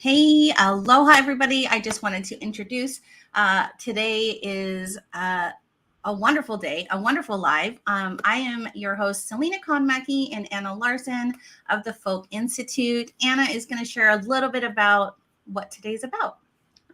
Hey, aloha, everybody. I just wanted to introduce today is a wonderful day, a wonderful live. I am your host, Selena Conmackey and Anna Larson of the Folke Institute. Anna is going to share a little bit about what today's about.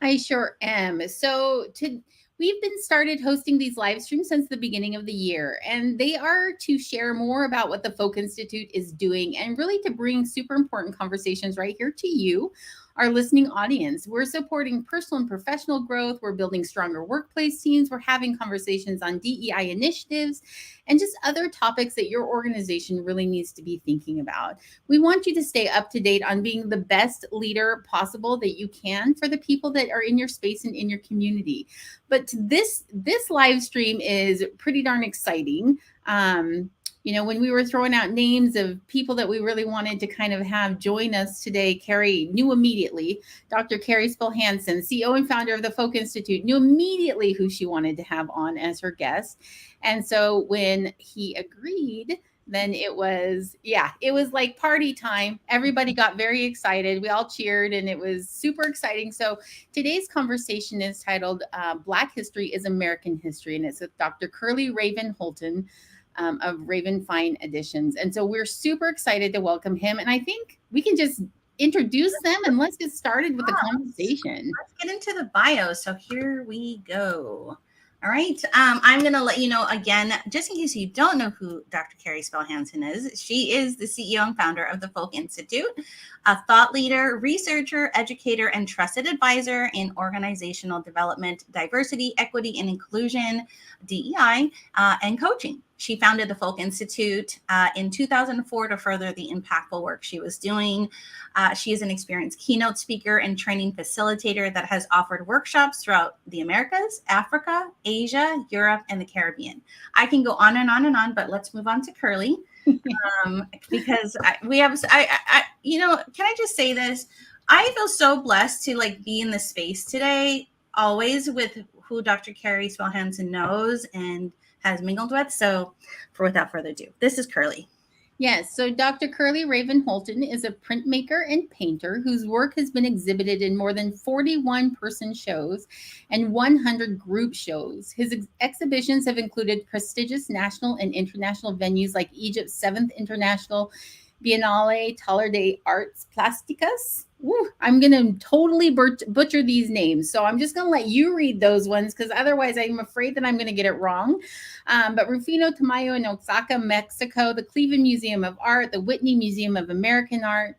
I sure am. We've been started hosting these live streams since the beginning of the year, and they are to share more about what the Folk Institute is doing and really to bring super important conversations right here to you, our listening audience. We're supporting personal and professional growth. We're building stronger workplace teams. We're having conversations on DEI initiatives and just other topics that your organization really needs to be thinking about. We want you to stay up to date on being the best leader possible that you can for the people that are in your space and in your community. But this live stream is pretty darn exciting. When we were throwing out names of people that we really wanted to kind of have join us today, Carrie knew immediately. Dr. Carrie Spell-Hansson, CEO and founder of the Folk Institute, knew immediately who she wanted to have on as her guest. And so when he agreed, then it was like party time. Everybody got very excited. We all cheered and it was super exciting. So today's conversation is titled Black History is American History, and it's with Dr. Curlee Raven Holton of Raven Fine Editions. And so we're super excited to welcome him. And I think we can just introduce them and let's get started with the conversation. Let's get into the bio. So here we go. All right. I'm going to let you know again, just in case you don't know who Dr. Carrie Spell-Hansson is. She is the CEO and founder of the Folk Institute, a thought leader, researcher, educator, and trusted advisor in organizational development, diversity, equity, and inclusion, DEI, and coaching. She founded the Folk Institute in 2004 to further the impactful work she was doing. She is an experienced keynote speaker and training facilitator that has offered workshops throughout the Americas, Africa, Asia, Europe, and the Caribbean. I can go on and on and on, but let's move on to Curlee because can I just say this? I feel so blessed to be in this space today, always with who Dr. Carrie Spell-Hansson knows and has mingled with. So without further ado, this is Curlee. Yes, so Dr. Curlee Raven Holton is a printmaker and painter whose work has been exhibited in more than 41 person shows and 100 group shows. His exhibitions have included prestigious national and international venues like Egypt's 7th International Biennale Taller de Arts Plásticas. I'm going to totally butcher these names. So I'm just going to let you read those ones because otherwise I'm afraid that I'm going to get it wrong. But Rufino Tamayo in Oaxaca, Mexico, the Cleveland Museum of Art, the Whitney Museum of American Art.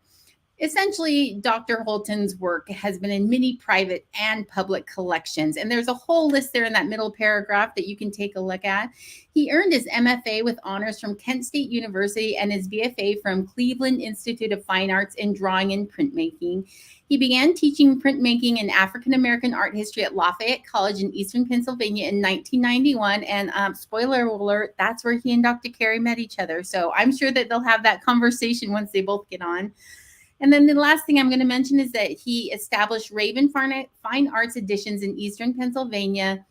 Essentially, Dr. Holton's work has been in many private and public collections. And there's a whole list there in that middle paragraph that you can take a look at. He earned his MFA with honors from Kent State University and his BFA from Cleveland Institute of Fine Arts in Drawing and Printmaking. He began teaching printmaking and African American art history at Lafayette College in Eastern Pennsylvania in 1991. And spoiler alert, that's where he and Dr. Carrie met each other. So I'm sure that they'll have that conversation once they both get on. And then the last thing I'm going to mention is that he established Raven Fine Arts Editions in Eastern Pennsylvania,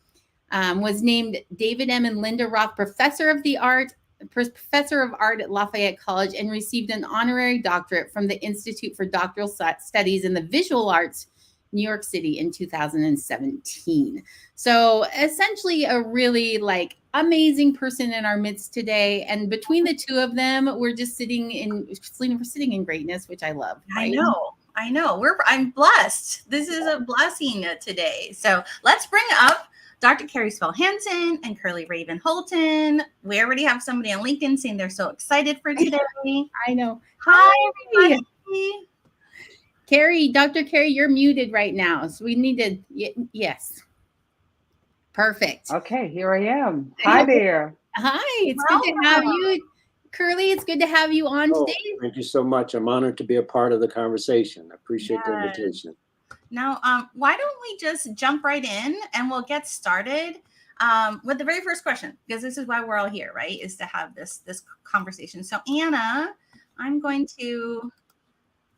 was named David M. and Linda Roth Professor of Art at Lafayette College, and received an honorary doctorate from the Institute for Doctoral Studies in the Visual Arts, New York City in 2017. So essentially a really amazing person in our midst today. And between the two of them, we're just sitting in greatness, which I love. Right? I know. I'm blessed. This is a blessing today. So let's bring up Dr. Carrie Spell-Hansson and Curlee Raven Holton. We already have somebody on LinkedIn saying they're so excited for today. I know. Hi, everybody. Carrie, Dr. Carrie, you're muted right now. So we need to, yes. Perfect. Okay, here I am. Hi there. Hi, it's good to have you. Curlee, it's good to have you on today. Thank you so much. I'm honored to be a part of the conversation. I appreciate the invitation. Now, why don't we just jump right in and we'll get started with the very first question, because this is why we're all here, right? Is to have this conversation. So Anna, I'm going to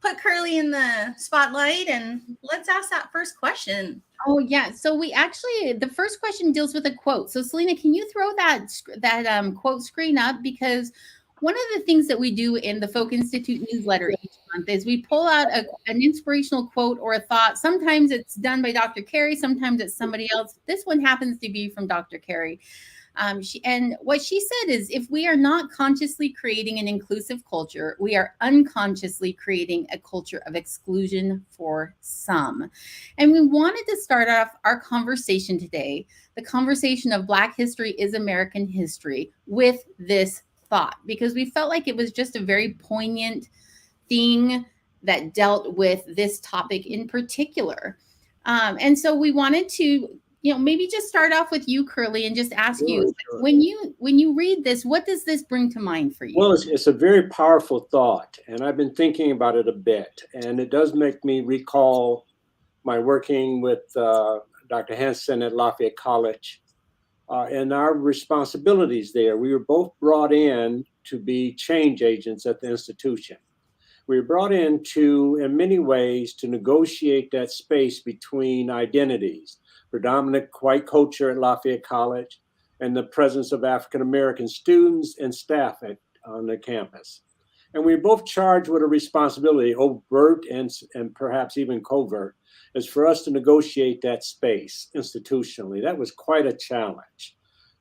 put Curlee in the spotlight and let's ask that first question. Oh yeah. So the first question deals with a quote. So Selena, can you throw that quote screen up? Because one of the things that we do in the Folk Institute newsletter each month is we pull out an inspirational quote or a thought. Sometimes it's done by Dr. Carrie, sometimes it's somebody else. This one happens to be from Dr. Carrie. And what she said is, if we are not consciously creating an inclusive culture, we are unconsciously creating a culture of exclusion for some. And we wanted to start off our conversation today, the conversation of Black history is American history, with this thought, because we felt like it was just a very poignant thing that dealt with this topic in particular. And so we wanted to, maybe just start off with you, Curlee, and just ask you, Sure. when you read this, what does this bring to mind for you? Well, it's a very powerful thought, and I've been thinking about it a bit, and it does make me recall my working with Dr. Hansson at Lafayette College and our responsibilities there. We were both brought in to be change agents at the institution. We were brought in to, in many ways, to negotiate that space between identities, predominant white culture at Lafayette College, and the presence of African-American students and staff on the campus. And we were both charged with a responsibility, overt and perhaps even covert, is for us to negotiate that space institutionally. That was quite a challenge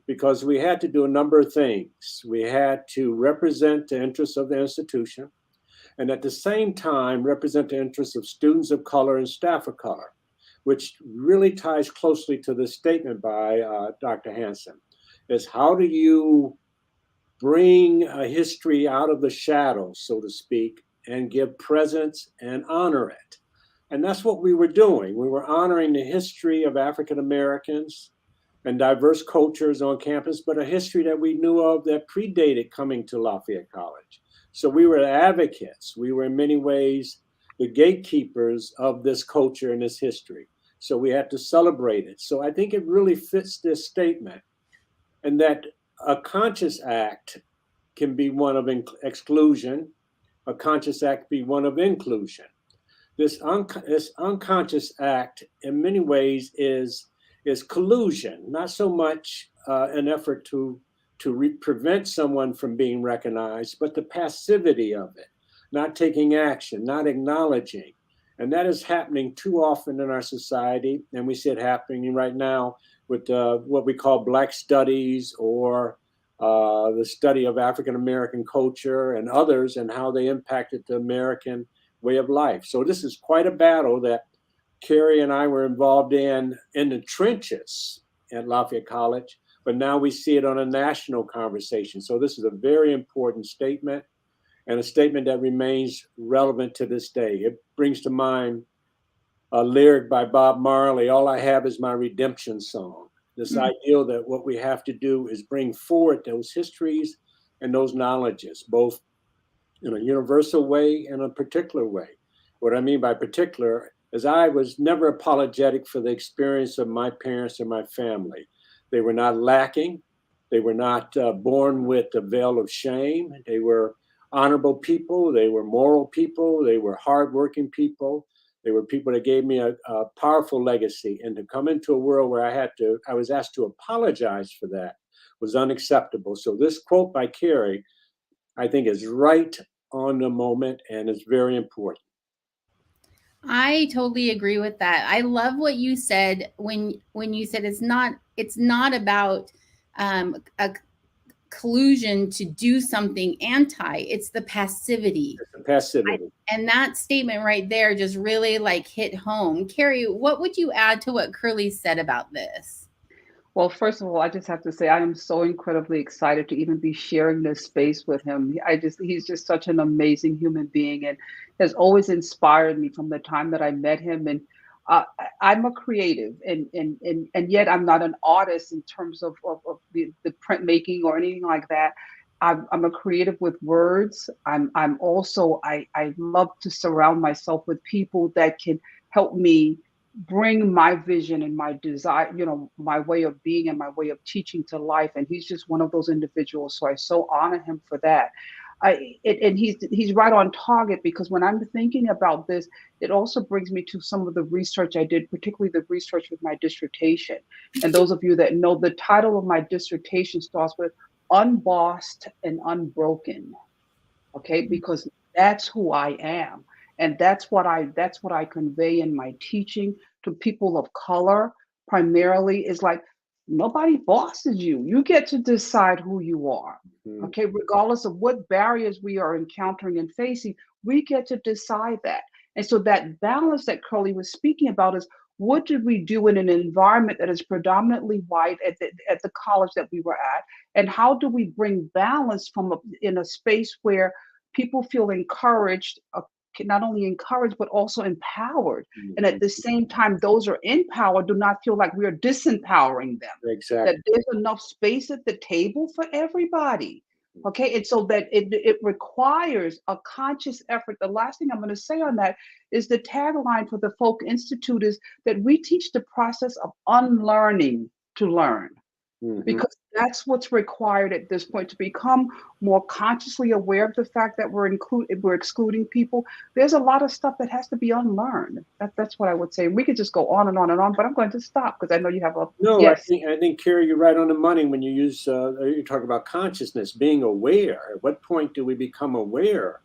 because we had to do a number of things. We had to represent the interests of the institution and at the same time represent the interests of students of color and staff of color, which really ties closely to the statement by Dr. Hansson, is how do you bring a history out of the shadows, so to speak, and give presence and honor it. And that's what we were doing. We were honoring the history of African Americans and diverse cultures on campus, but a history that we knew of that predated coming to Lafayette College. So we were advocates. We were in many ways the gatekeepers of this culture and this history. So we had to celebrate it. So I think it really fits this statement, and that a conscious act can be one of exclusion, a conscious act be one of inclusion. This unconscious act in many ways is collusion, not so much an effort to prevent someone from being recognized, but the passivity of it, not taking action, not acknowledging. And that is happening too often in our society. And we see it happening right now with what we call Black studies or the study of African-American culture and others and how they impacted the American way of life. So this is quite a battle that Carrie and I were involved in the trenches at Lafayette College, but now we see it on a national conversation. So this is a very important statement and a statement that remains relevant to this day. It brings to mind a lyric by Bob Marley, "All I have is my redemption song." This ideal that what we have to do is bring forward those histories and those knowledges, both in a universal way and a particular way. What I mean by particular is I was never apologetic for the experience of my parents and my family. They were not lacking. They were not born with a veil of shame. They were honorable people. They were moral people. They were hardworking people. They were people that gave me a powerful legacy. And to come into a world where I was asked to apologize for that was unacceptable. So this quote by Carrie, I think, is right on the moment and is very important. I totally agree with that. I love what you said when you said it's not about a collusion to do something anti. It's the passivity. It's the passivity. And that statement right there just really hit home. Carrie, what would you add to what Curlee said about this? Well, first of all, I just have to say I am so incredibly excited to even be sharing this space with him. He's just such an amazing human being and has always inspired me from the time that I met him. And I'm a creative, and yet I'm not an artist in terms of the printmaking or anything like that. I'm a creative with words. I'm also I love to surround myself with people that can help me bring my vision and my desire, my way of being and my way of teaching to life. And he's just one of those individuals. So I so honor him for that. And he's right on target, because when I'm thinking about this, it also brings me to some of the research I did, particularly the research with my dissertation. And those of you that know, the title of my dissertation starts with Unbossed and Unbroken. Okay, because That's who I am. And that's what I convey in my teaching to people of color primarily is like nobody bosses you. You get to decide who you are. Mhm. Okay, regardless of what barriers we are encountering and facing, we get to decide that. And so that balance that Curlee was speaking about is what did we do in an environment that is predominantly white at the college that we were at? And how do we bring balance in a space where people feel encouraged, not only encouraged, but also empowered. And at Mhm. the same time, those who are in power do not feel like we are disempowering them, that Exactly. there's enough space at the table for everybody. Okay, and so that it requires a conscious effort. The last thing I'm going to say on that is the tagline for the Folk Institute is that we teach the process of unlearning to learn, Mhm. because that's what's required at this point to become more consciously aware of the fact that we're excluding people. There's a lot of stuff that has to be unlearned. That's what I would say. We could just go on and on and on, but I'm going to stop because I know you have a No, yes. I think Carrie, you're right on the money when you use you talk about consciousness, being aware. At what point do we become aware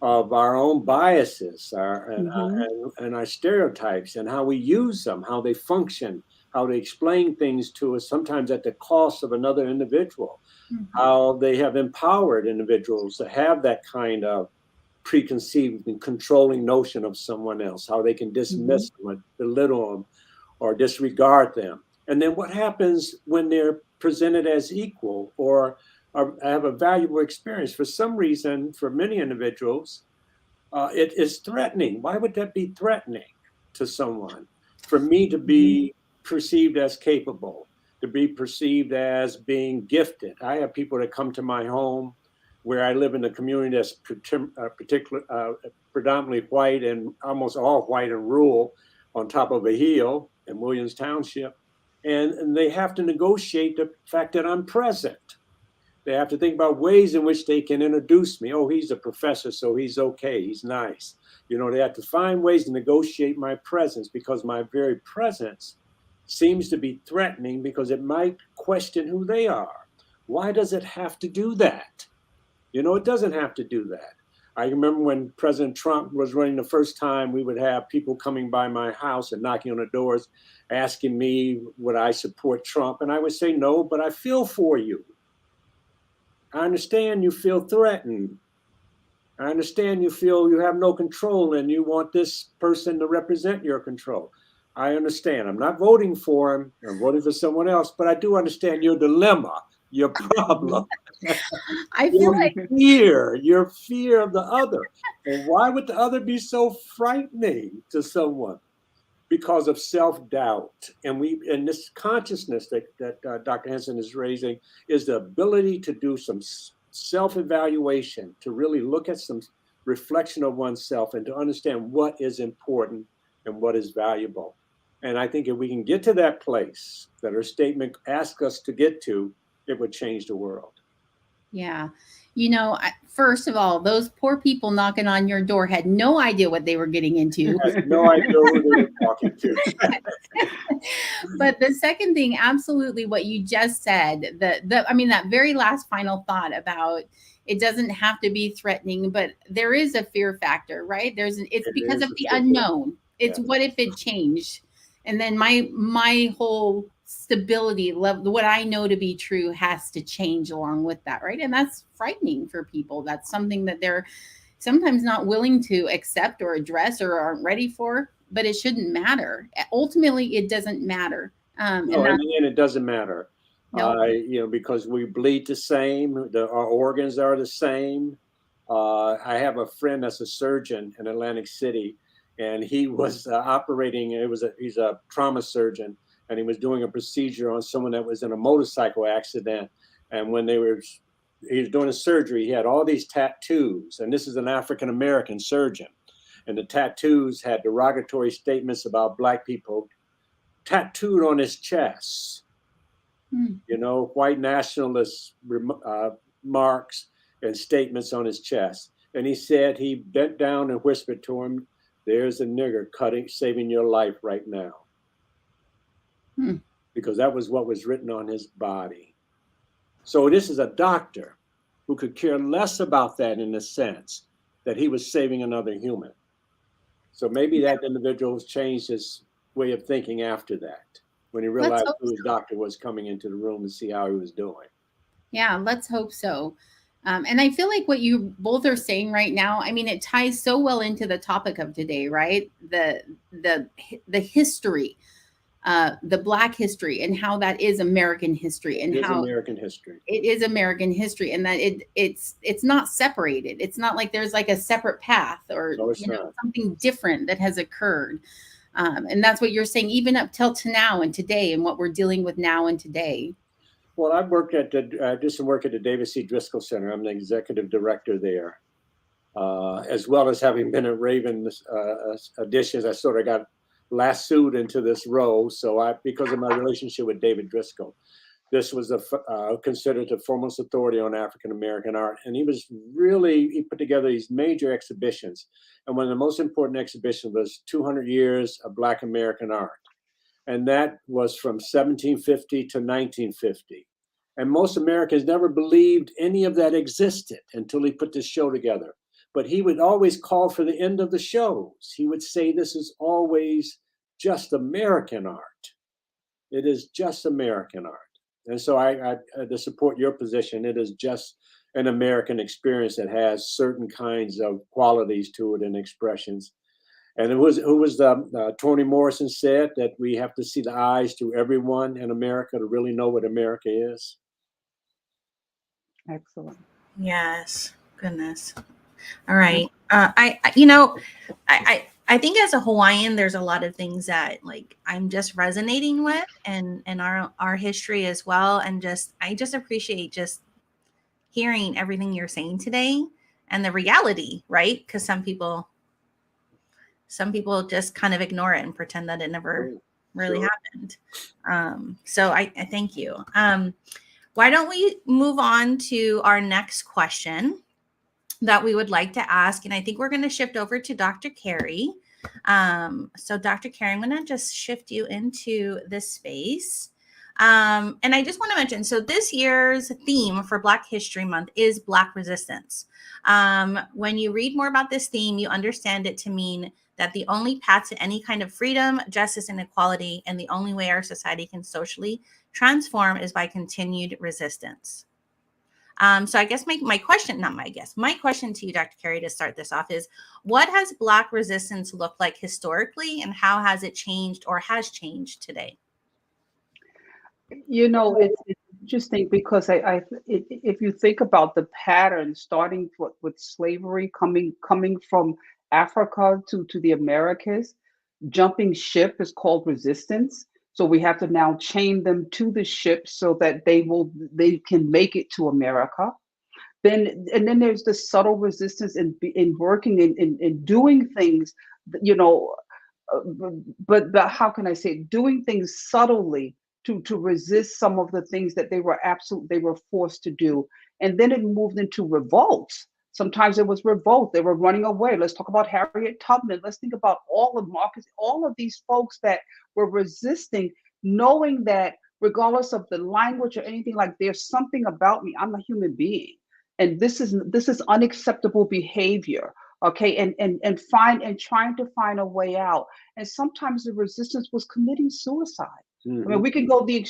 of our own biases, Mm-hmm. and our stereotypes, and how we use them, how they function, how they explain things to us, sometimes at the cost of another individual, Mhm. how they have empowered individuals to have that kind of preconceived and controlling notion of someone else, how they can Mm-hmm. dismiss them, or belittle them, or disregard them. And then what happens when they're presented as equal or have a valuable experience? For some reason, for many individuals, it is threatening. Why would that be threatening to someone? For me to Mm-hmm. be perceived as capable, to be perceived as being gifted. I have people that come to my home where I live in a community that's predominantly white and almost all white and rural on top of a hill in Williams Township. And they have to negotiate the fact that I'm present. They have to think about ways in which they can introduce me. Oh, he's a professor, so he's okay. He's nice. You know, they have to find ways to negotiate my presence because my very presence seems to be threatening because it might question who they are. Why does it have to do that? You know, it doesn't have to do that. I remember when President Trump was running the first time, we would have people coming by my house and knocking on the doors, asking me, would I support Trump? And I would say, no, but I feel for you. I understand you feel threatened. I understand you feel you have no control and you want this person to represent your control. I understand. I'm not voting for him. I'm voting for someone else, but I do understand your dilemma, your Mm-hmm. problem, I feel like your fear of the other. And why would the other be so frightening to someone? Because of self-doubt. And this consciousness that Dr. Hanson is raising is the ability to do some self-evaluation, to really look at some reflection of oneself and to understand what is important and what is valuable. And I think if we can get to that place that her statement asks us to get to, it would change the world. yeah. First of all, those poor people knocking on your door had no idea what they were getting into. I have no idea who they were talking to. But the second thing, absolutely what you just said, that very last final thought about it doesn't have to be threatening, but there is a fear factor, right? It's It because is of a the fear. unknown. It's Yes. what if it changed? And then my whole stability level, what I know to be true has to change along with that, right? And that's frightening for people. That's something that they're sometimes not willing to accept or address or aren't ready for, but it shouldn't matter. Ultimately, it doesn't matter. No, And in that's the end, it doesn't matter. no. Because we bleed the same, our organs are the same. I have a friend that's a surgeon in Atlantic City, and he was operating. He's a trauma surgeon, and he was doing a procedure on someone that was in a motorcycle accident. And when he was doing a surgery, he had all these tattoos, and this is an African American surgeon, and the tattoos had derogatory statements about Black people tattooed on his chest. Hmm. White nationalist marks and statements on his chest. And he said he bent down and whispered to him, "There's a nigger saving your life right now." Hmm. Because that was what was written on his body. So this is a doctor who could care less about that in a sense, that he was saving another human. So maybe that individual changed his way of thinking after that, when he realized who his doctor was coming into the room to see how he was doing. Yeah, let's hope so. And I feel like what you both are saying right now, I mean, it ties so well into the topic of today, right? The history, the Black history, and how that is American history, and how American history. It is American history, and that it's not separated. It's not like there's like a separate path or something different that has occurred. And that's what you're saying, even up till to now and today, and what we're dealing with now and today. Well, I've worked at I did some work at the David C. Driscoll Center. I'm the executive director there, as well as having been at Raven Additions. I sort of got lassoed into this role. So because of my relationship with David Driscoll, this was considered the foremost authority on African American art, and he put together these major exhibitions. And one of the most important exhibitions was 200 Years of Black American Art. And that was from 1750 to 1950. And most Americans never believed any of that existed until he put this show together. But he would always call for the end of the shows. He would say, this is always just American art. It is just American art. And so I to support your position, it is just an American experience that has certain kinds of qualities to it and expressions. And Toni Morrison said that we have to see the eyes to everyone in America to really know what America is. Excellent. Yes. Goodness. All right. I think as a Hawaiian, there's a lot of things that like I'm just resonating with, and our history as well. And I just appreciate just hearing everything you're saying today and the reality, right? Because some people just kind of ignore it and pretend that it never really happened. So I thank you. Why don't we move on to our next question that we would like to ask? And I think we're going to shift over to Dr. Carrie. So Dr. Carrie, I'm going to just shift you into this space. And I just want to mention, so this year's theme for Black History Month is Black resistance. When you read more about this theme, you understand it to mean that the only path to any kind of freedom, justice, and equality, and the only way our society can socially transform is by continued resistance. So I guess my question to you, Dr. Carrie, to start this off is, what has Black resistance looked like historically, and how has it changed or has changed today? You know, it's interesting because if you think about the pattern, starting with slavery coming from Africa to the Americas, jumping ship is called resistance. So we have to now chain them to the ship so that they can make it to America. Then there's the subtle resistance in working in doing things, you know, but how can I say, doing things subtly to resist some of the things that they were forced to do. And then it moved into revolts. Sometimes it was revolt. They were running away. Let's talk about Harriet Tubman. Let's think about all of Marcus, all of these folks that were resisting, knowing that regardless of the language or anything, like, there's something about me. I'm a human being, and this is unacceptable behavior. Okay, and trying to find a way out. And sometimes the resistance was committing suicide. I mean, we can go the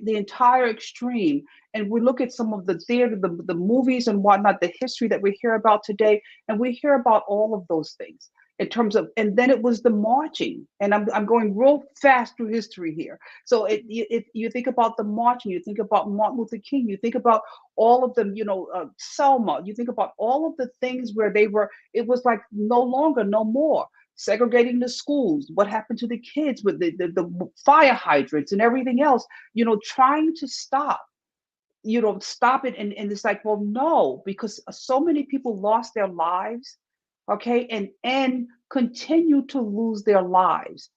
entire extreme, and we look at some of the theater, the movies and whatnot, the history that we hear about today, and we hear about all of those things in terms of, and then it was the marching, and I'm going real fast through history here. So if you think about the marching, you think about Martin Luther King, you think about all of them, Selma, you think about all of the things where it was like no longer, no more. Segregating the schools, what happened to the kids with the fire hydrants and everything else, trying to stop it. And it's like, well, no, because so many people lost their lives, okay, and continue to lose their lives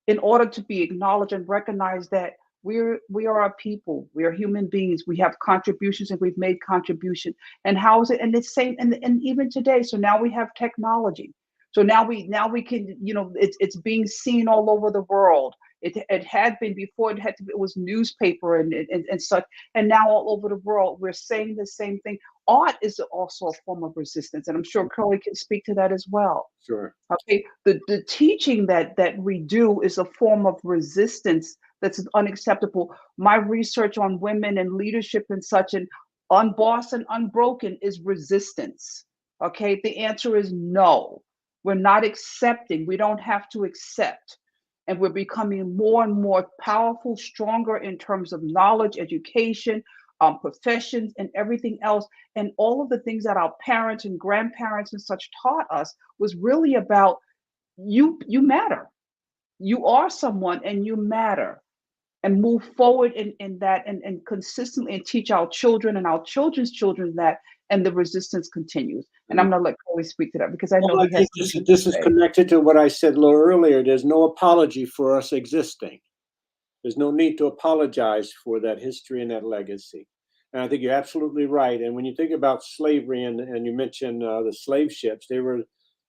in order to be acknowledged and recognized that we are a people, we are human beings, we have contributions, and we've made contribution. And how is it? And it's same, and even today. So now we have technology. So now we can, it's being seen all over the world. It had been before. It was newspaper and such. And now all over the world, we're saying the same thing. Art is also a form of resistance, and I'm sure Curlee can speak to that as well. Sure. Okay, the teaching that we do is a form of resistance that's unacceptable. My research on women and leadership and such, and Unbossed and Unbroken, is resistance. Okay, the answer is no. We're not accepting. We don't have to accept. And we're becoming more and more powerful, stronger in terms of knowledge, education, professions, and everything else. And all of the things that our parents and grandparents and such taught us was really about you matter. You are someone and you matter. And move forward in that, and consistently, and teach our children and our children's children that, and the resistance continues. And I'm going to let Curlee speak to that, because I know Well, I think this is connected to what I said a little earlier. There's no apology for us existing. There's no need to apologize for that history and that legacy. And I think you're absolutely right. And when you think about slavery, and you mentioned the slave ships,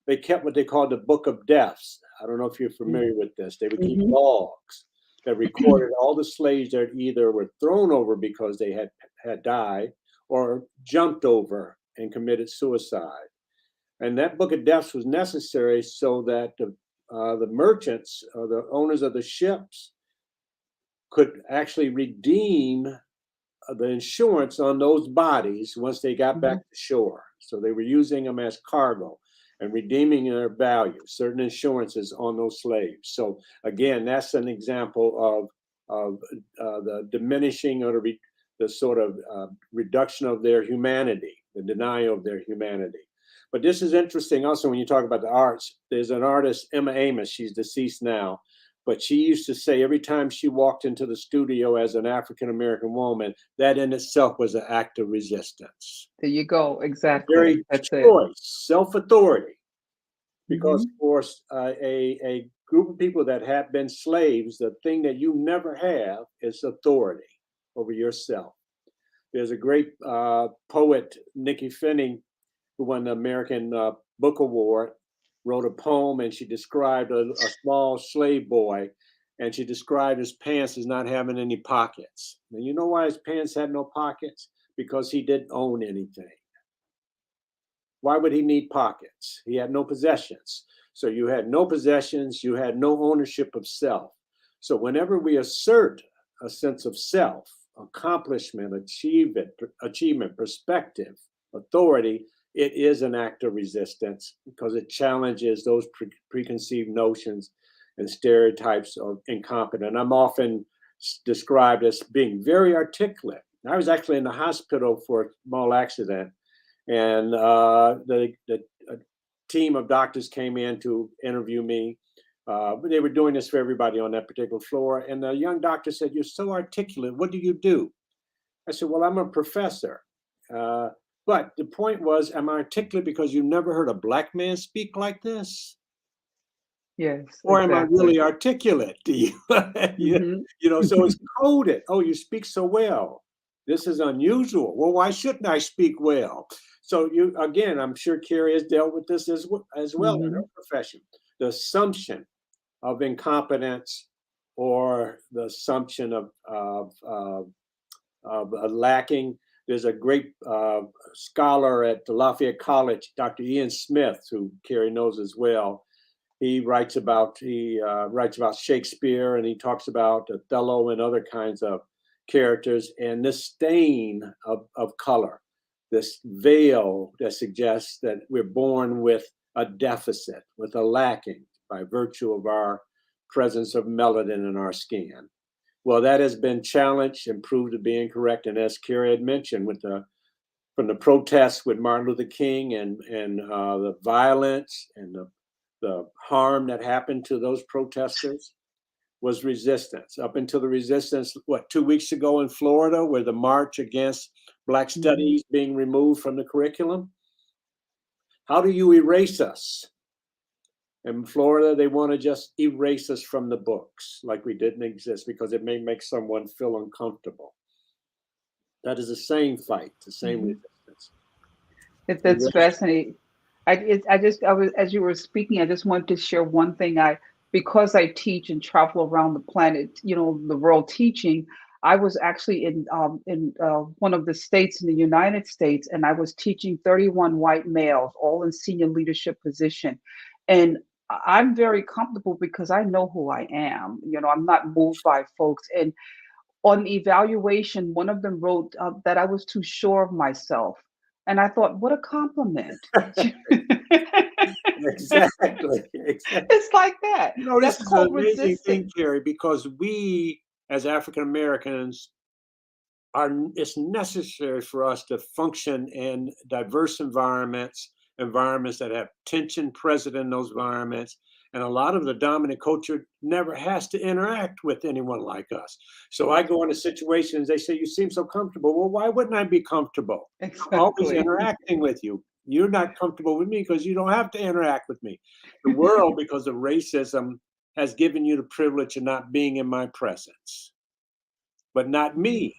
they kept what they called the Book of Deaths. I don't know if you're familiar with this. They would keep logs that recorded all the slaves that either were thrown over because they had died, or jumped over and committed suicide. And that Book of Deaths was necessary so that the merchants, or the owners of the ships, could actually redeem the insurance on those bodies once they got back to shore. So they were using them as cargo and redeeming their value, certain insurances on those slaves. So again, that's an example of the diminishing, or the sort of reduction of their humanity, the denial of their humanity. But this is interesting also when you talk about the arts. There's an artist, Emma Amos, she's deceased now, but she used to say every time she walked into the studio as an African-American woman, that in itself was an act of resistance. There you go, exactly. Very That's choice, self-authority. Because, Mhm. of course, a group of people that have been slaves, the thing that you never have is authority over yourself. There's a great poet, Nikki Finney, who won the American Book Award, wrote a poem, and she described a small slave boy, and she described his pants as not having any pockets. And you know why his pants had no pockets? Because he didn't own anything. Why would he need pockets? He had no possessions. So you had no possessions, you had no ownership of self. So whenever we assert a sense of self, accomplishment, achievement, perspective, authority, it is an act of resistance, because it challenges those preconceived notions and stereotypes of incompetent. I'm often described as being very articulate. I was actually in the hospital for a small accident, and the team of doctors came in to interview me. They were doing this for everybody on that particular floor. And the young doctor said, "You're so articulate. What do you do?" I said, "Well, I'm a professor." But the point was, am I articulate because you've never heard a Black man speak like this? Yes. Or exactly. am I really articulate? Do you, so it's coded. Oh, you speak so well. This is unusual. Well, why shouldn't I speak well? So again, I'm sure Carrie has dealt with this as well in her profession. The assumption of incompetence, or the assumption of lacking. There's a great scholar at the Lafayette College, Dr. Ian Smith, who Carrie knows as well. He writes about Shakespeare, and he talks about Othello and other kinds of characters, and this stain of color, this veil that suggests that we're born with a deficit, with a lacking by virtue of our presence of melanin in our skin. Well, that has been challenged and proved to be incorrect. And as Carrie had mentioned, from the protests with Martin Luther King and the violence and the harm that happened to those protesters, was resistance. Up until the resistance, 2 weeks ago in Florida, where the march against Black studies being removed from the curriculum. How do you erase us? In Florida, they want to just erase us from the books, like we didn't exist, because it may make someone feel uncomfortable. That is the same fight, the same resistance. That's fascinating. As you were speaking, I just wanted to share one thing. because I teach and travel around the planet, the world teaching, I was actually in one of the states in the United States, and I was teaching 31 white males, all in senior leadership position. And I'm very comfortable because I know who I am. I'm not moved by folks. And on evaluation, one of them wrote that I was too sure of myself. And I thought, what a compliment. Exactly. It's like that. This That's is an called amazing thing, resistance. Carrie, because we as African Americans it's necessary for us to function in diverse environments that have tension present in those environments. And a lot of the dominant culture never has to interact with anyone like us. So I go into situations, they say, you seem so comfortable. Well, why wouldn't I be comfortable? I'm always Exactly. interacting with you. You're not comfortable with me because you don't have to interact with me. The world, because of racism, has given you the privilege of not being in my presence, but not me.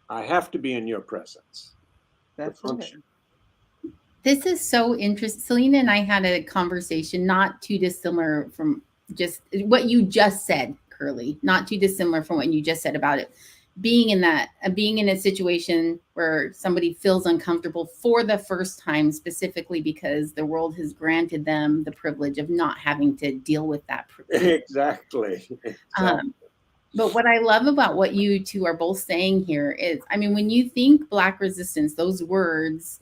I have to be in your presence to That's it. function. This is so interesting. Selena and I had a conversation not too dissimilar from just what you just said, Curlee, not too dissimilar from what you just said about it. Being in a situation where somebody feels uncomfortable for the first time, specifically because the world has granted them the privilege of not having to deal with that privilege. Exactly. But what I love about what you two are both saying here is, I mean, when you think Black resistance, those words,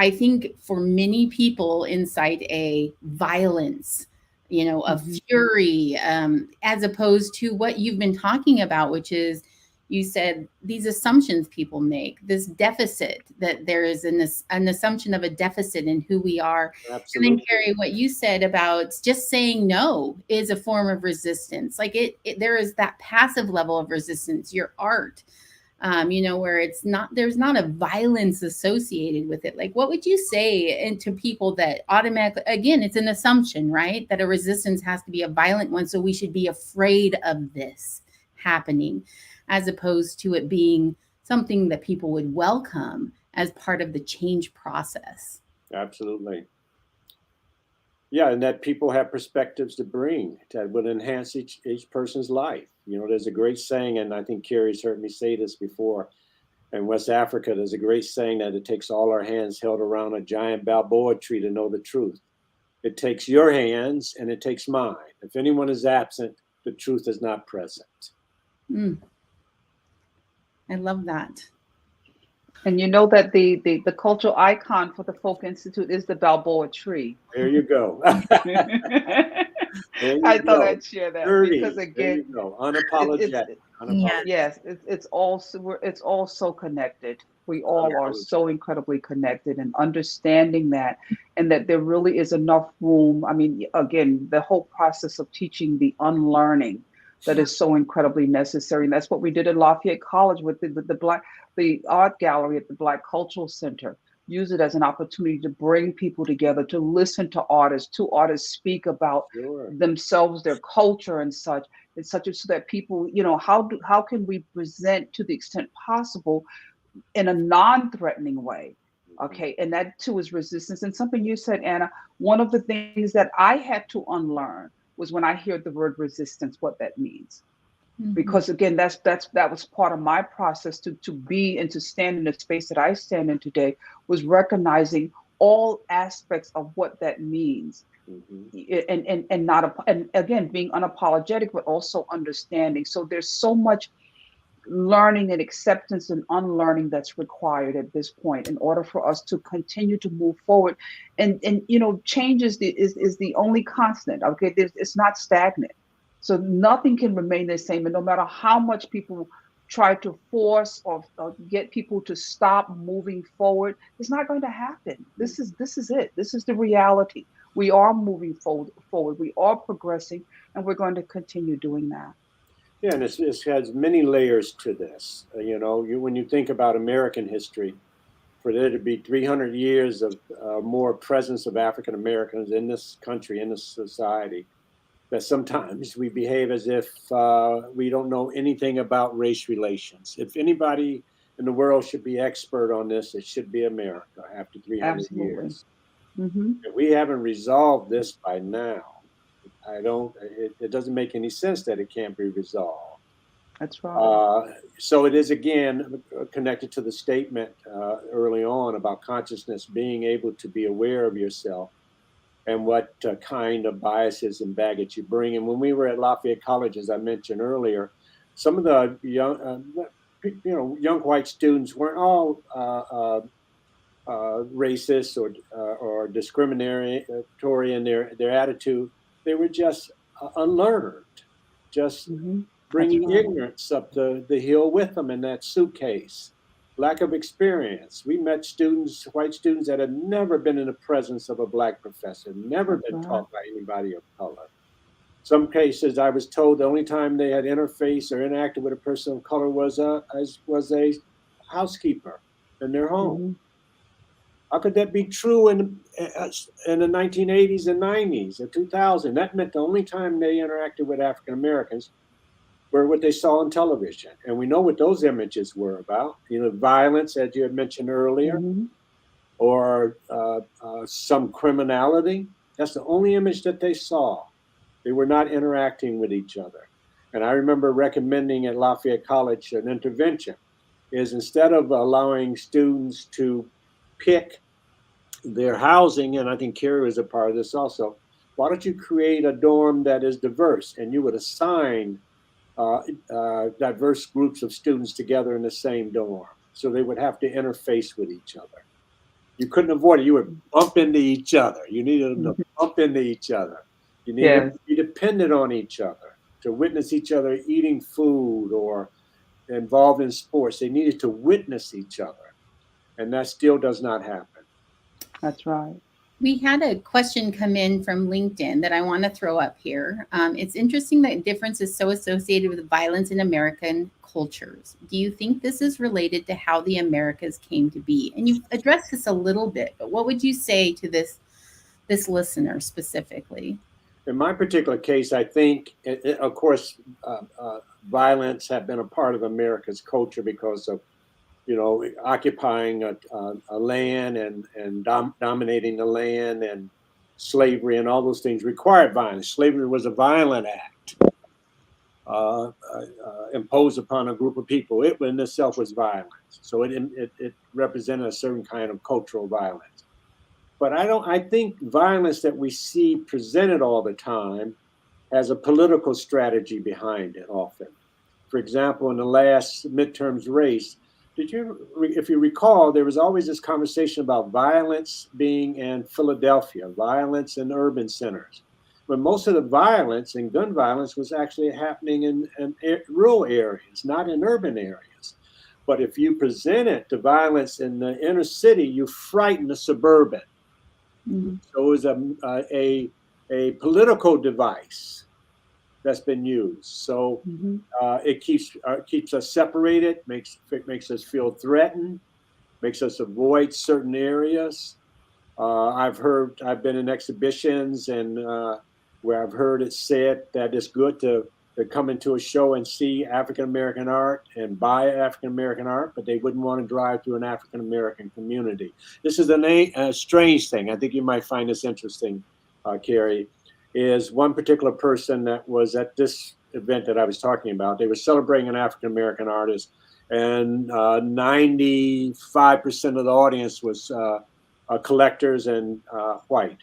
I think for many people incite a violence, a fury, as opposed to what you've been talking about, which is, you said these assumptions people make, this deficit, that there is an assumption of a deficit in who we are. Absolutely. And then, Carrie, what you said about just saying no is a form of resistance. Like there is that passive level of resistance, your art, where there's not a violence associated with it. Like, what would you say to people that automatically, again, it's an assumption, right? That a resistance has to be a violent one. So we should be afraid of this happening, as opposed to it being something that people would welcome as part of the change process. Absolutely. Yeah, and that people have perspectives to bring that would enhance each person's life. There's a great saying, and I think Carrie's heard me say this before. In West Africa, there's a great saying that it takes all our hands held around a giant Balboa tree to know the truth. It takes your hands and it takes mine. If anyone is absent, the truth is not present. I love that. And you know that the cultural icon for the Folke Institute is the Balboa tree. There you go. I thought I'd share that because, again, there you go. Unapologetic. Yes, it's all so connected. We all are so incredibly connected, and understanding that, and that there really is enough room. I mean, again, the whole process of teaching the unlearning that is so incredibly necessary, and that's what we did at Lafayette College with the art gallery at the Black Cultural Center. Use it as an opportunity to bring people together, to listen to artists speak about themselves, their culture, and such. It's so that people, how can we present to the extent possible in a non-threatening way? Okay, and that too is resistance. And something you said, Anna, one of the things that I had to unlearn was when I hear the word resistance, what that means. Because again, that was part of my process to be and to stand in the space that I stand in today, was recognizing all aspects of what that means, and again, being unapologetic, but also understanding. So there's so much learning and acceptance and unlearning that's required at this point in order for us to continue to move forward. And change is the only constant. Okay, it's not stagnant. So nothing can remain the same. And no matter how much people try to force or get people to stop moving forward, it's not going to happen. This is it. This is the reality. We are moving forward. We are progressing, and we're going to continue doing that. Yeah, and it has many layers to this. When you think about American history, for there to be 300 years of more presence of African Americans in this country, in this society, that sometimes we behave as if we don't know anything about race relations. If anybody in the world should be expert on this, it should be America after 300 years. If we haven't resolved this by now, I don't. It doesn't make any sense that it can't be resolved. That's right. So it is again connected to the statement early on about consciousness being able to be aware of yourself and what kind of biases and baggage you bring. And when we were at Lafayette College, as I mentioned earlier, some of the young white students weren't all racist or discriminatory in their attitude. They were just unlearned, just bringing ignorance up the hill with them in that suitcase. Lack of experience. We met white students that had never been in the presence of a Black professor, never been taught by anybody of color. Some cases, I was told the only time they had interfaced or interacted with a person of color was a housekeeper in their home. How could that be true in the 1980s and 90s or 2000? That meant the only time they interacted with African Americans were what they saw on television. And we know what those images were about, violence, as you had mentioned earlier, or some criminality. That's the only image that they saw. They were not interacting with each other. And I remember recommending at Lafayette College an intervention is instead of allowing students to pick their housing, and I think Carrie was a part of this also, why don't you create a dorm that is diverse? And you would assign diverse groups of students together in the same dorm. So they would have to interface with each other. You couldn't avoid it. You would bump into each other. You needed them to bump into each other. You needed to be dependent on each other, to witness each other eating food or involved in sports. They needed to witness each other. And that still does not happen. That's right. We had a question come in from LinkedIn that I want to throw up here. It's interesting that difference is so associated with violence in American cultures. Do you think this is related to how the Americas came to be? And you've addressed this a little bit, but what would you say to this listener specifically? In my particular case, I think, of course, violence have been a part of America's culture because of occupying a land and dominating the land, and slavery and all those things required violence. Slavery was a violent act imposed upon a group of people. It in itself was violence. So it represented a certain kind of cultural violence. But I think violence that we see presented all the time has a political strategy behind it often. For example, in the last midterms race, if you recall, there was always this conversation about violence being in Philadelphia, violence in urban centers. But most of the violence and gun violence was actually happening in rural areas, not in urban areas. But if you presented the violence in the inner city, you frighten the suburban. So it was a political device that's been used. So it keeps us separated, makes us feel threatened, makes us avoid certain areas. I've been in exhibitions and where I've heard it said that it's good to come into a show and see African American art and buy African American art, but they wouldn't want to drive through an African American community. This is a strange thing. I think you might find this interesting, Carrie. Is one particular person that was at this event that I was talking about. They were celebrating an African American artist, and 95% of the audience was collectors and white.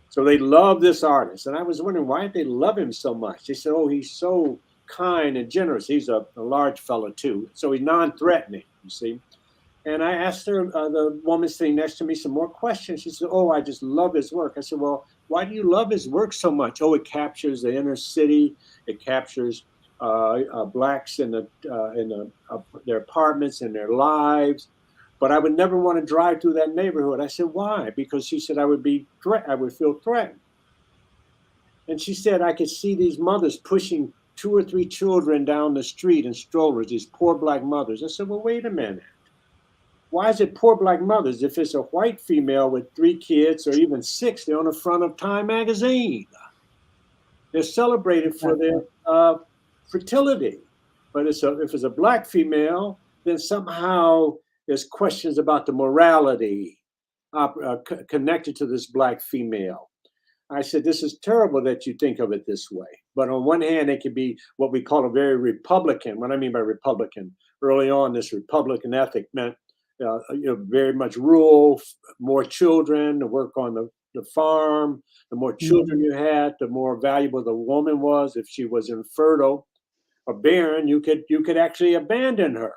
So they love this artist. And I was wondering, why did they love him so much? They said, oh, he's so kind and generous. He's a large fellow too. So he's non-threatening, you see. And I asked her, the woman sitting next to me, some more questions. She said, oh, I just love his work. I said, well, why do you love his work so much? Oh, it captures the inner city. It captures Blacks in their apartments and their lives. But I would never want to drive through that neighborhood. I said, why? Because she said I would feel threatened. And she said I could see these mothers pushing 2 or 3 children down the street in strollers, these poor Black mothers. I said, well, wait a minute. Why is it poor Black mothers? If it's a white female with 3 kids or even 6, they're on the front of Time magazine. They're celebrated for their fertility. But if it's a Black female, then somehow there's questions about the morality connected to this Black female. I said, this is terrible that you think of it this way. But on one hand, it could be what we call a very Republican. What I mean by Republican, early on, this Republican ethic meant very much rural, more children to work on the farm. The more children you had, the more valuable the woman was. If she was infertile or barren, you could actually abandon her.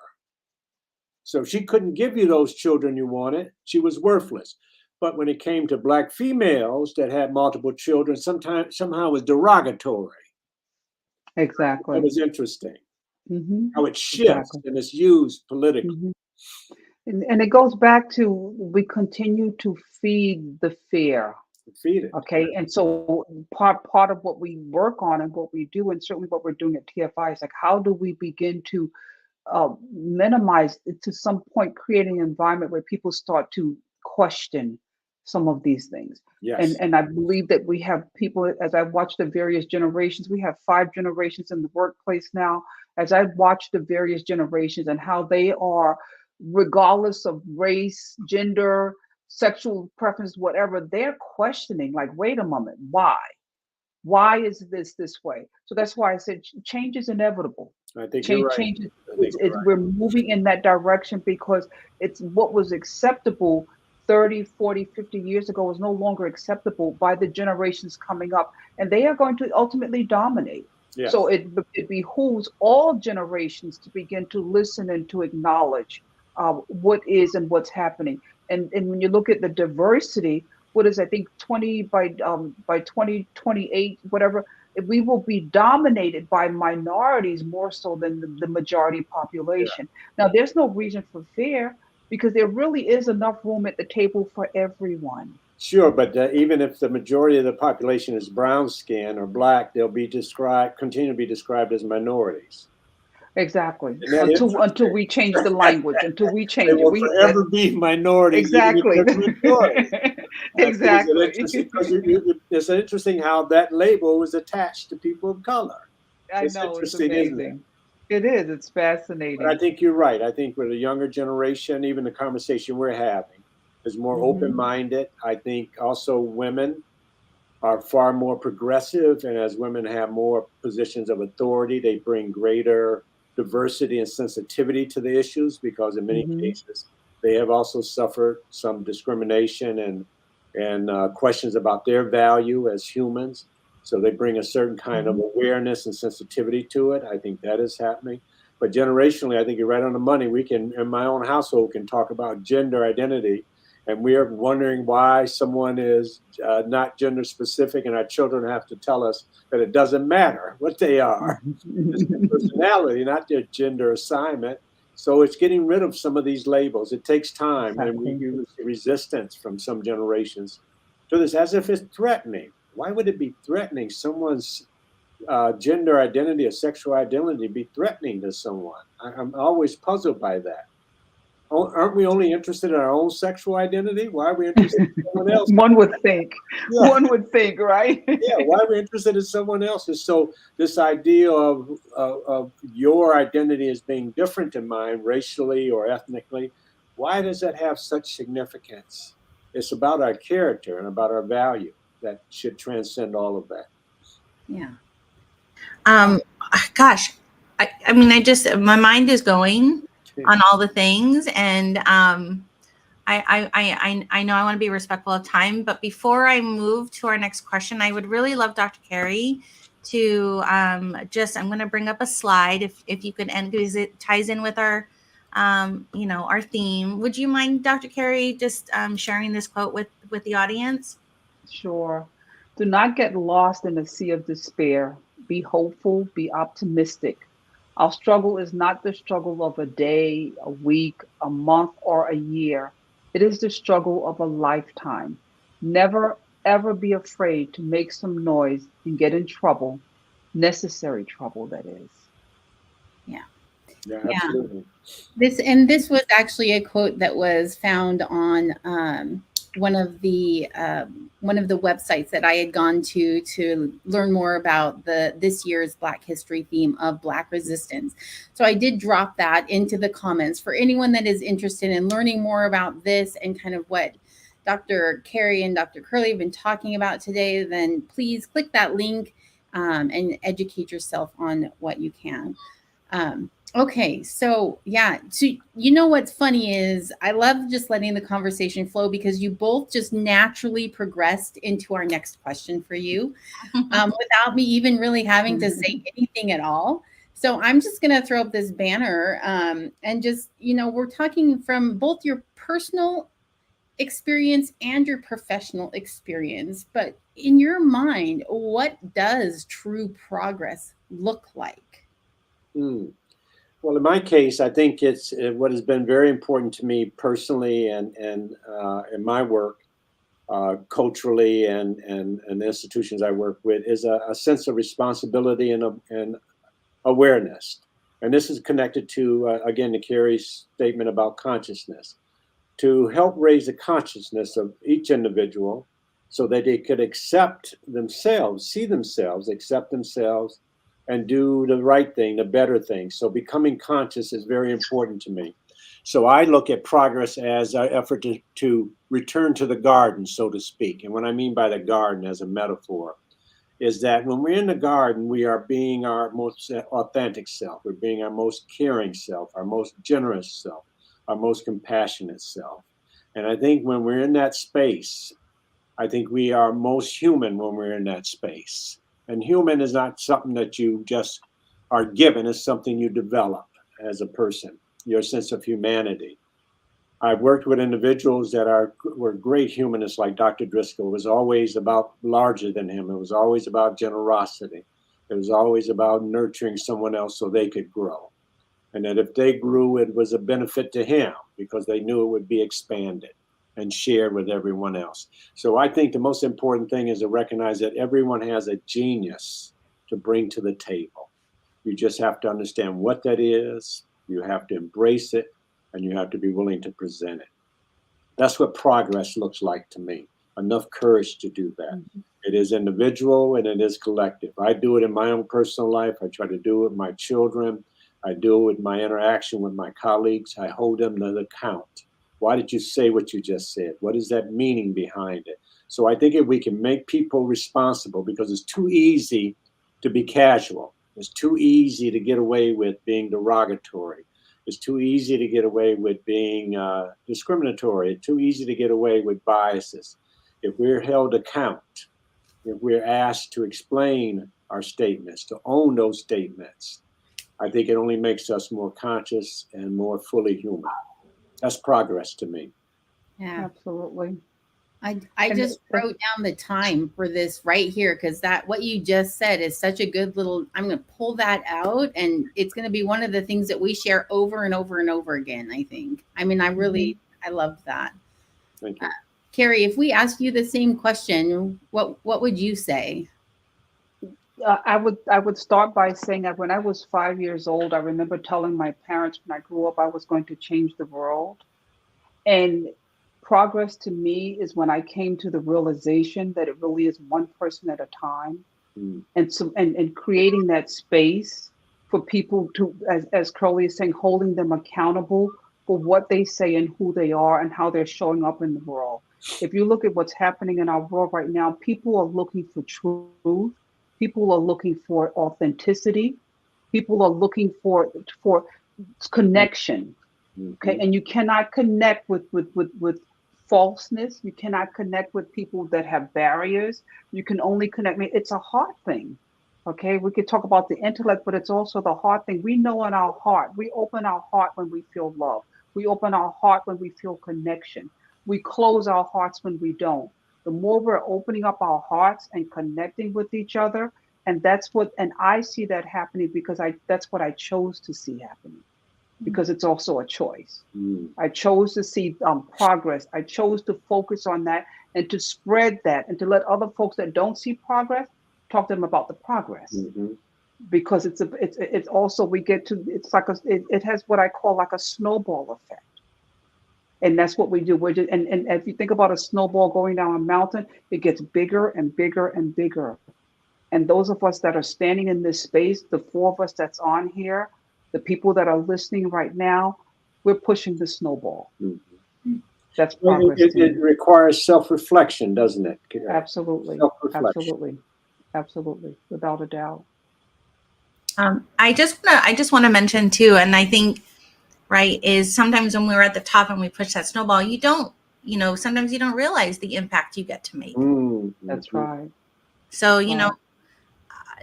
So if she couldn't give you those children you wanted, she was worthless. But when it came to Black females that had multiple children, somehow it was derogatory. Exactly. It was interesting how it shifts Exactly. and it's used politically. And it goes back to, we continue to feed the fear. Feed it. Okay. And so part of what we work on and what we do, and certainly what we're doing at TFI, is like, how do we begin to minimize it, to some point, creating an environment where people start to question some of these things. Yes. And I believe that we have people, as I watch the various generations, we have 5 generations in the workplace now. As I watch the various generations and how they are, regardless of race, gender, sexual preference, whatever, they're questioning, like, wait a moment, why? Why is this way? So that's why I said change is inevitable. I think you're right. Change we're moving in that direction, because it's what was acceptable 30, 40, 50 years ago is no longer acceptable by the generations coming up, and they are going to ultimately dominate. Yes. So it behooves all generations to begin to listen and to acknowledge what is and what's happening. And when you look at the diversity, what is, I think, 20 by 2028, whatever, we will be dominated by minorities more so than the majority population. Yeah. Now, there's no reason for fear, because there really is enough room at the table for everyone. Sure, but even if the majority of the population is brown skin or Black, they'll be continue to be described as minorities. Exactly. Until we change the language, until we change it. They will forever be minorities. Exactly. Exactly. It's interesting how that label was attached to people of color. It's amazing. It is. It's fascinating. But I think you're right. I think with the younger generation, even the conversation we're having is more open-minded. I think also women are far more progressive, and as women have more positions of authority, they bring greater diversity and sensitivity to the issues, because in many cases they have also suffered some discrimination and questions about their value as humans. So they bring a certain kind of awareness and sensitivity to it. I think that is happening. But generationally, I think you're right on the money. We can, in my own household, can talk about gender identity, and we are wondering why someone is not gender specific, and our children have to tell us that it doesn't matter what they are. It's their personality, not their gender assignment. So it's getting rid of some of these labels. It takes time, and we use resistance from some generations to this as if it's threatening. Why would it be threatening? Someone's gender identity or sexual identity be threatening to someone? I'm always puzzled by that. Aren't we only interested in our own sexual identity? Why are we interested in someone else? One would think. Yeah. One would think, right? Yeah, why are we interested in someone else's? So this idea of your identity as being different than mine, racially or ethnically, why does that have such significance? It's about our character and about our value that should transcend all of that. Yeah. Gosh, I mean, my mind is going on all the things, and I know I want to be respectful of time, but before I move to our next question, I would really love Dr. Carrie to I'm going to bring up a slide if you could end, because it ties in with our our theme. Would you mind, Dr. Carrie, just sharing this quote with the audience? Sure. Do not get lost in a sea of despair. Be hopeful, be optimistic. Our struggle is not the struggle of a day, a week, a month, or a year. It is the struggle of a lifetime. Never, ever be afraid to make some noise and get in trouble. Necessary trouble, that is. Yeah. Yeah, absolutely. This was actually a quote that was found on one of the websites that I had gone to learn more about this year's Black History theme of Black resistance. So I did drop that into the comments for anyone that is interested in learning more about this and kind of what Dr. Carrie and Dr. Curlee have been talking about today, then please click that link and educate yourself on what you can. Okay, so yeah, so you know what's funny is I love just letting the conversation flow because you both just naturally progressed into our next question for you without me even really having to say anything at all. So I'm just going to throw up this banner and just, we're talking from both your personal experience and your professional experience. But in your mind, what does true progress look like? Well, in my case, I think it's what has been very important to me personally and in my work, culturally and the institutions I work with, is a sense of responsibility and awareness. And this is connected to, again, to Carrie's statement about consciousness, to help raise the consciousness of each individual so that they could accept themselves, see themselves, accept themselves, and do the right thing, the better thing. So becoming conscious is very important to me. So I look at progress as an effort to return to the garden, so to speak. And what I mean by the garden as a metaphor is that when we're in the garden, we are being our most authentic self. We're being our most caring self, our most generous self, our most compassionate self. And I think when we're in that space, I think we are most human when we're in that space. And human is not something that you just are given, it's something you develop as a person, your sense of humanity. I've worked with individuals that were great humanists, like Dr. Driscoll. It was always about larger than him. It was always about generosity. It was always about nurturing someone else so they could grow. And that if they grew, it was a benefit to him because they knew it would be expanded and shared with everyone else. So I think the most important thing is to recognize that everyone has a genius to bring to the table. You just have to understand what that is. You have to embrace it, and you have to be willing to present it. That's what progress looks like to me. Enough courage to do that. Mm-hmm. It is individual and it is collective. I do it in my own personal life. I try to do it with my children. I do it with my interaction with my colleagues. I hold them to account. Why did you say what you just said? What is that meaning behind it? So I think if we can make people responsible, because it's too easy to be casual. It's too easy to get away with being derogatory. It's too easy to get away with being discriminatory. It's too easy to get away with biases. If we're held account, if we're asked to explain our statements, to own those statements, I think it only makes us more conscious and more fully human. That's progress to me. Yeah, absolutely. I just wrote down the time for this right here because that what you just said is such a good little. I'm going to pull that out, and it's going to be one of the things that we share over and over and over again. I think. I mean, I love that. Thank you, Carrie. If we asked you the same question, what would you say? I would start by saying that when I was 5 years old, I remember telling my parents when I grew up I was going to change the world. And progress to me is when I came to the realization that it really is one person at a time. And so and creating that space for people to, as Curlee is saying, holding them accountable for what they say and who they are and how they're showing up in the world. If you look at what's happening in our world right now, people are looking for truth. People are looking for authenticity. People are looking for connection. Okay, and you cannot connect with falseness. You cannot connect with people that have barriers. You can only connect. It's a heart thing. Okay, we could talk about the intellect, but it's also the heart thing. We know in our heart. We open our heart when we feel love. We open our heart when we feel connection. We close our hearts when we don't. The more we're opening up our hearts and connecting with each other, and I see that happening because that's what I chose to see happening. Because it's also a choice. I chose to see progress. I chose to focus on that and to spread that and to let other folks that don't see progress talk to them about the progress. Because it's also we get to it has what I call like a snowball effect. And that's what we do. And if you think about a snowball going down a mountain, it gets bigger and bigger and bigger. And those of us that are standing in this space, the four of us that's on here, the people that are listening right now, we're pushing the snowball. That's Well, progress. it requires self-reflection, doesn't it? Absolutely. Self-reflection. Absolutely, without a doubt. I just want to mention too, and I think, right, is sometimes when we're at the top and we push that snowball, sometimes you don't realize the impact you get to make. That's right. So,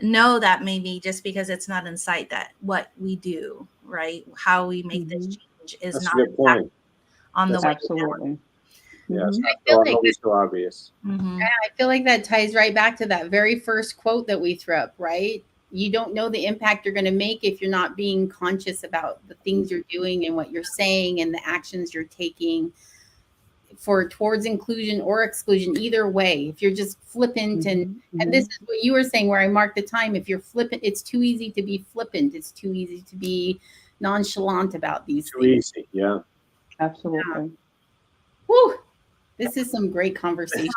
know that maybe just because it's not in sight, that what we do, right, how we make this change is That's not a good point. on the way Absolutely. down. Yeah, it's I feel like always so obvious. I feel like that ties right back to that very first quote that we threw up, right? You don't know the impact you're going to make if you're not being conscious about the things you're doing and what you're saying and the actions you're taking towards inclusion or exclusion. Either way, if you're just flippant and this is what you were saying, where I marked the time. If you're flippant, it's too easy to be flippant. It's too easy to be nonchalant about these things. Too easy, yeah. Absolutely. Whew. This is some great conversation.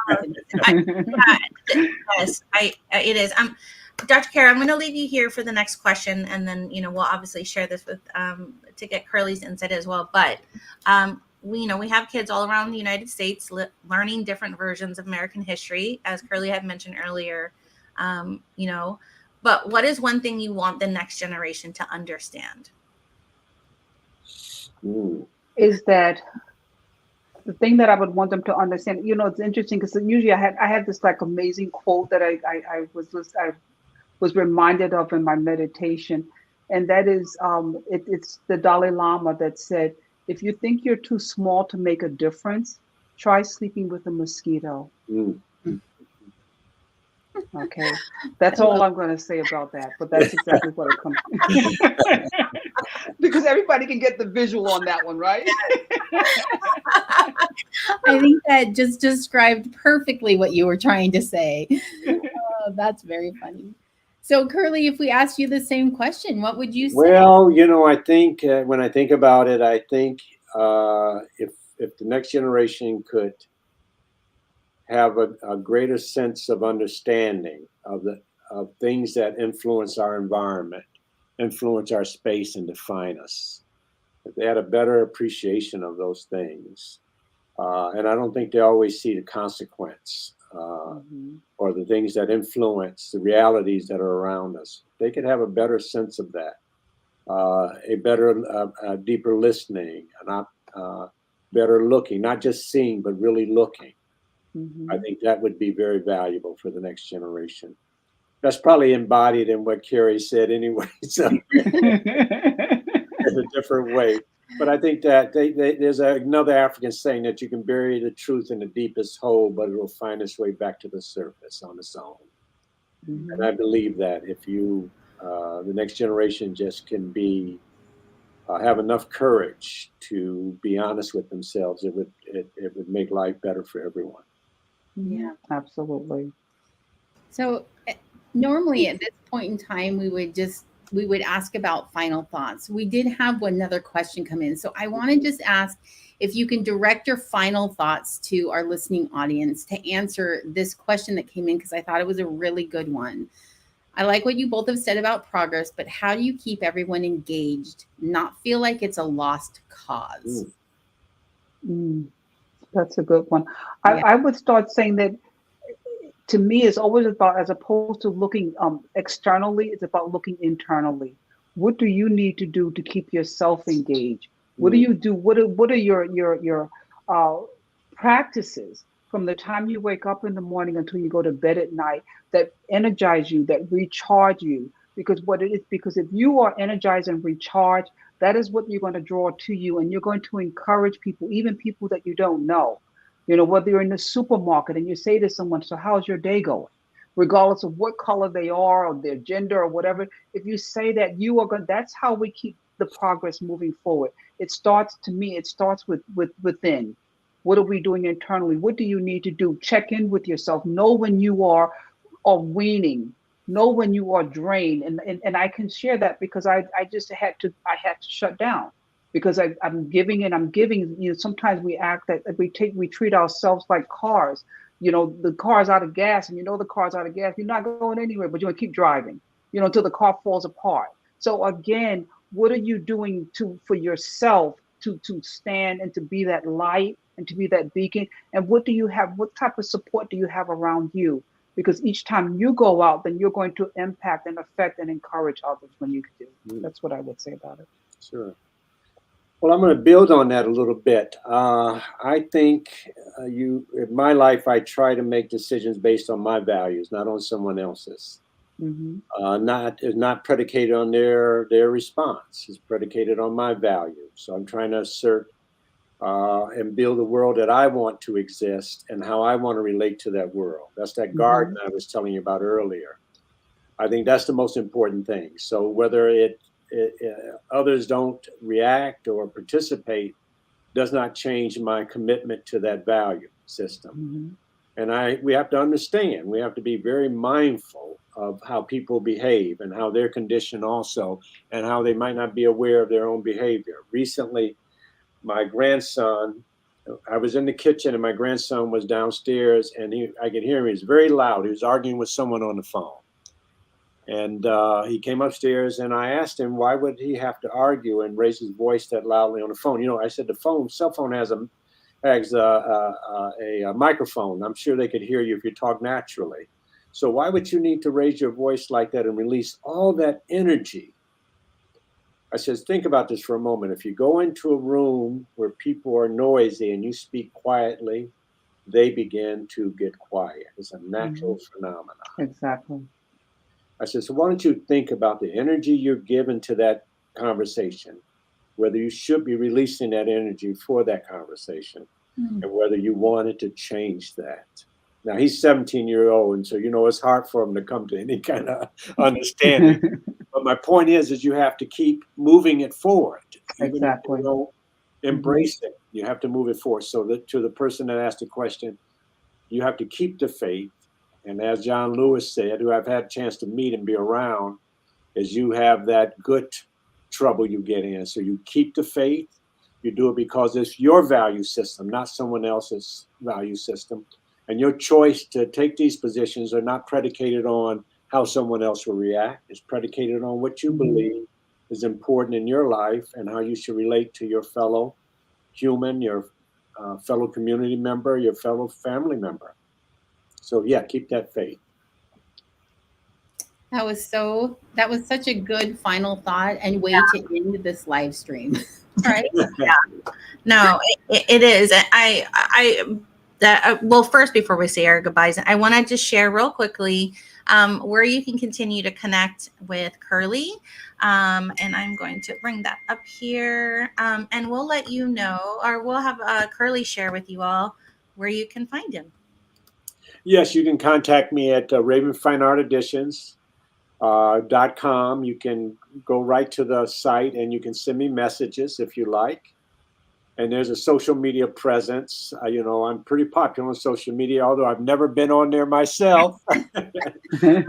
Yes, it is. Dr. Kara, I'm going to leave you here for the next question, and then we'll obviously share this with to get Curlee's insight as well. But we have kids all around the United States learning different versions of American history, as Curlee had mentioned earlier. But what is one thing you want the next generation to understand? Is that the thing that I would want them to understand? It's interesting because usually I had this like amazing quote that I was reminded of in my meditation, and that is it's the Dalai Lama that said, if you think you're too small to make a difference, try sleeping with a mosquito. Okay, that's all I'm going to say about that, but that's exactly what it comes to. Because everybody can get the visual on that one, right? I think that just described perfectly what you were trying to say. Oh, that's very funny. So, Curlee, if we asked you the same question, what would you say? Well, I think when I think about it, I think if the next generation could have a greater sense of understanding of things that influence our environment, influence our space, and define us, if they had a better appreciation of those things, and I don't think they always see the consequence or the things that influence the realities that are around us. They could have a better sense of that, a better, deeper listening, better looking, not just seeing, but really looking. I think that would be very valuable for the next generation. That's probably embodied in what Carrie said anyway, so in a different way. But I think that there's another African saying that you can bury the truth in the deepest hole, but it will find its way back to the surface on its own. And I believe that if the next generation just can have enough courage to be honest with themselves, it would make life better for everyone. Yeah, absolutely. So normally at this point in time, we would ask about final thoughts. We did have another question come in. So I want to just ask if you can direct your final thoughts to our listening audience to answer this question that came in, because I thought it was a really good one. I like what you both have said about progress, but how do you keep everyone engaged, not feel like it's a lost cause? That's a good one. I would start saying that, to me, it's always about, as opposed to looking externally, it's about looking internally. What do you need to do to keep yourself engaged? What do you do? What are your practices from the time you wake up in the morning until you go to bed at night that energize you, that recharge you? Because if you are energized and recharged, that is what you're going to draw to you, and you're going to encourage people, even people that you don't know. Whether you're in the supermarket and you say to someone, so how's your day going? Regardless of what color they are or their gender or whatever, if you say that, you are going, that's how we keep the progress moving forward. It starts with within. What are we doing internally? What do you need to do? Check in with yourself. Know when you are weaning. Know when you are drained. And I can share that because I had to shut down. Because I'm giving and I'm giving. Sometimes we act that we treat ourselves like cars. The car's out of gas, and the car's out of gas. You're not going anywhere, but you're gonna keep driving. Until the car falls apart. So again, what are you doing for yourself to stand and to be that light and to be that beacon? And what do you have? What type of support do you have around you? Because each time you go out, then you're going to impact and affect and encourage others when you do. That's what I would say about it. Sure. Well, I'm going to build on that a little bit. I think in my life, I try to make decisions based on my values, not on someone else's. Not predicated on their response. It's predicated on my values. So I'm trying to assert and build a world that I want to exist and how I want to relate to that world. That's that garden I was telling you about earlier. I think that's the most important thing. So whether others don't react or participate does not change my commitment to that value system. And we have to understand, we have to be very mindful of how people behave and how they're conditioned also, and how they might not be aware of their own behavior. Recently, my grandson, I was in the kitchen and my grandson was downstairs, and I could hear him. He was very loud. He was arguing with someone on the phone. And he came upstairs, and I asked him, why would he have to argue and raise his voice that loudly on the phone? You know, I said, cell phone has a microphone. I'm sure they could hear you if you talk naturally. So why would you need to raise your voice like that and release all that energy? I said, think about this for a moment. If you go into a room where people are noisy and you speak quietly, they begin to get quiet. It's a natural phenomenon. Exactly. I said, so why don't you think about the energy you're giving to that conversation, whether you should be releasing that energy for that conversation, and whether you wanted to change that. Now, he's 17-year-old, and so, you know, it's hard for him to come to any kind of understanding. But my point is you have to keep moving it forward. Even if you don't embrace it, you have to move it forward. So that to the person that asked the question, you have to keep the faith. And as John Lewis said, who I've had a chance to meet and be around, is you have that good trouble you get in. So you keep the faith. You do it because it's your value system, not someone else's value system. And your choice to take these positions are not predicated on how someone else will react. It's predicated on what you believe is important in your life and how you should relate to your fellow human, your fellow community member, your fellow family member. So yeah, keep that faith. That was such a good final thought and way to end this live stream. Right? Yeah. No, it is. Well, first, before we say our goodbyes, I want to just share real quickly where you can continue to connect with Curlee. And I'm going to bring that up here. And we'll let you know, or we'll have Curlee share with you all where you can find him. Yes, you can contact me at ravenfinearteditions.com. You can go right to the site and you can send me messages if you like. And there's a social media presence. You know, I'm pretty popular on social media, although I've never been on there myself. I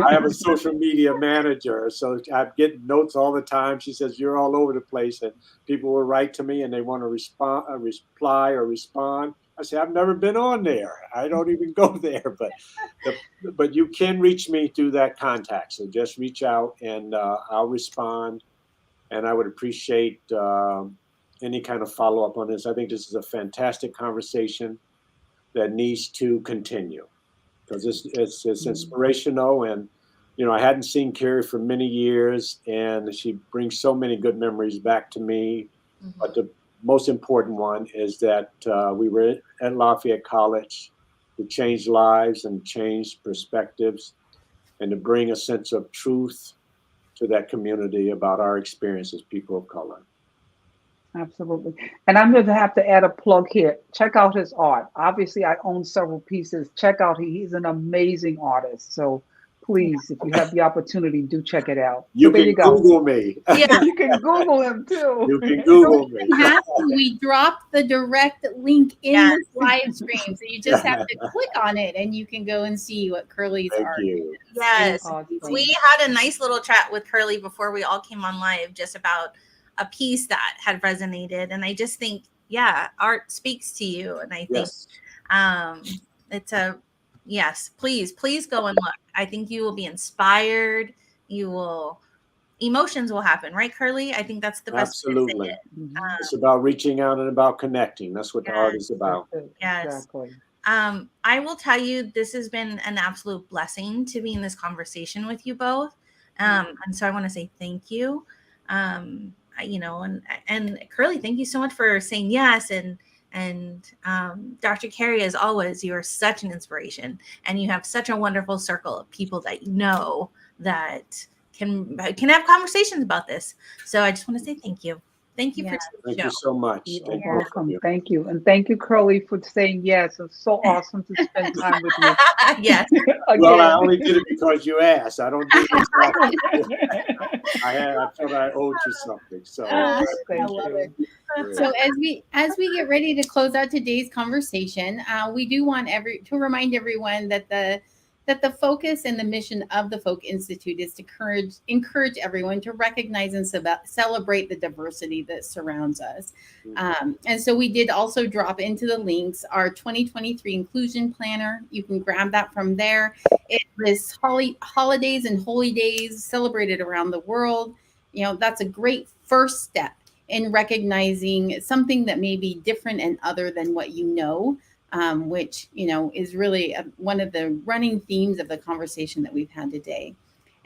have a social media manager, so I get notes all the time. She says, you're all over the place, and people will write to me and they want to reply or respond. I say, I've never been on there. I don't even go there, but you can reach me through that contact. So just reach out and I'll respond. And I would appreciate any kind of follow-up on this. I think this is a fantastic conversation that needs to continue because it's inspirational. And, you know, I hadn't seen Carrie for many years, and she brings so many good memories back to me. But the most important one is that we were at Lafayette College to change lives and change perspectives and to bring a sense of truth to that community about our experience as people of color. Absolutely. And I'm going to have to add a plug here. Check out his art. Obviously, I own several pieces. Check out, he's an amazing artist. So please, if you have the opportunity, do check it out. You can Google me. Yeah, you can Google him too. You can Google me. We dropped the direct link in this live stream. So you just have to click on it and you can go and see what Curlee's art is. Yes. We had a nice little chat with Curlee before we all came on live just about a piece that had resonated. And I just think, yeah, art speaks to you. And I think it's yes, please go and look. I think you will be inspired. You will emotions will happen, right, Curlee? I think that's the best way to say Absolutely. it. Mhm. It's about reaching out and about connecting. That's what the art is about. That's it. Yes. Exactly. I will tell you, this has been an absolute blessing to be in this conversation with you both. And so I want to say thank you. You know, and Curlee, thank you so much for saying yes. And Dr. Carrie, as always, you are such an inspiration, and you have such a wonderful circle of people that you know that can have conversations about this. So I just want to say thank you. Thank you for Yeah. today's Thank show. you so much. You are Thank both of welcome. you. Thank you. And thank you, Curlee, for saying yes. It's so awesome to spend time with you. Yes. Well, I Again. only did it because you asked. I don't do this often. I thought I owed you something. So I Thank love you. it. So as we get ready to close out today's conversation, we do want to remind everyone that the focus and the mission of the Folke Institute is to encourage everyone to recognize and celebrate the diversity that surrounds us. And so we did also drop into the links our 2023 inclusion planner. You can grab that from there. It lists holidays and holy days celebrated around the world. You know, that's a great first step in recognizing something that may be different and other than what you know, which, you know, is really one of the running themes of the conversation that we've had today.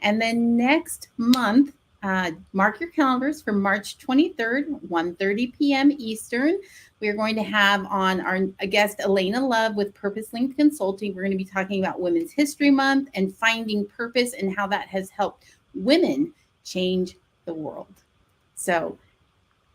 And then next month, mark your calendars for March 23rd, 1:30 p.m. Eastern. We're going to have on our guest Elena Love with Purpose Linked Consulting. We're going to be talking about Women's History Month and finding purpose and how that has helped women change the world. So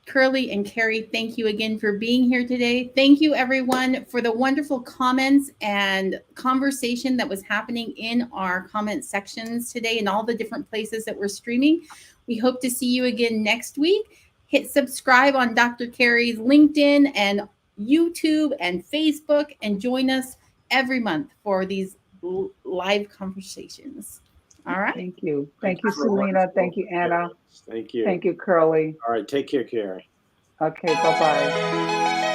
Curlee and Carrie, thank you again for being here today. Thank you, everyone, for the wonderful comments and conversation that was happening in our comment sections today and all the different places that we're streaming. We hope to see you again next week. Hit subscribe on Dr. Carrie's LinkedIn and YouTube and Facebook, and join us every month for these live conversations. All right. Thank you. Thank you, Selena. Thank you, Anna. Thank you. Thank you, Curlee. All right. Take care, Carrie. Okay, bye-bye.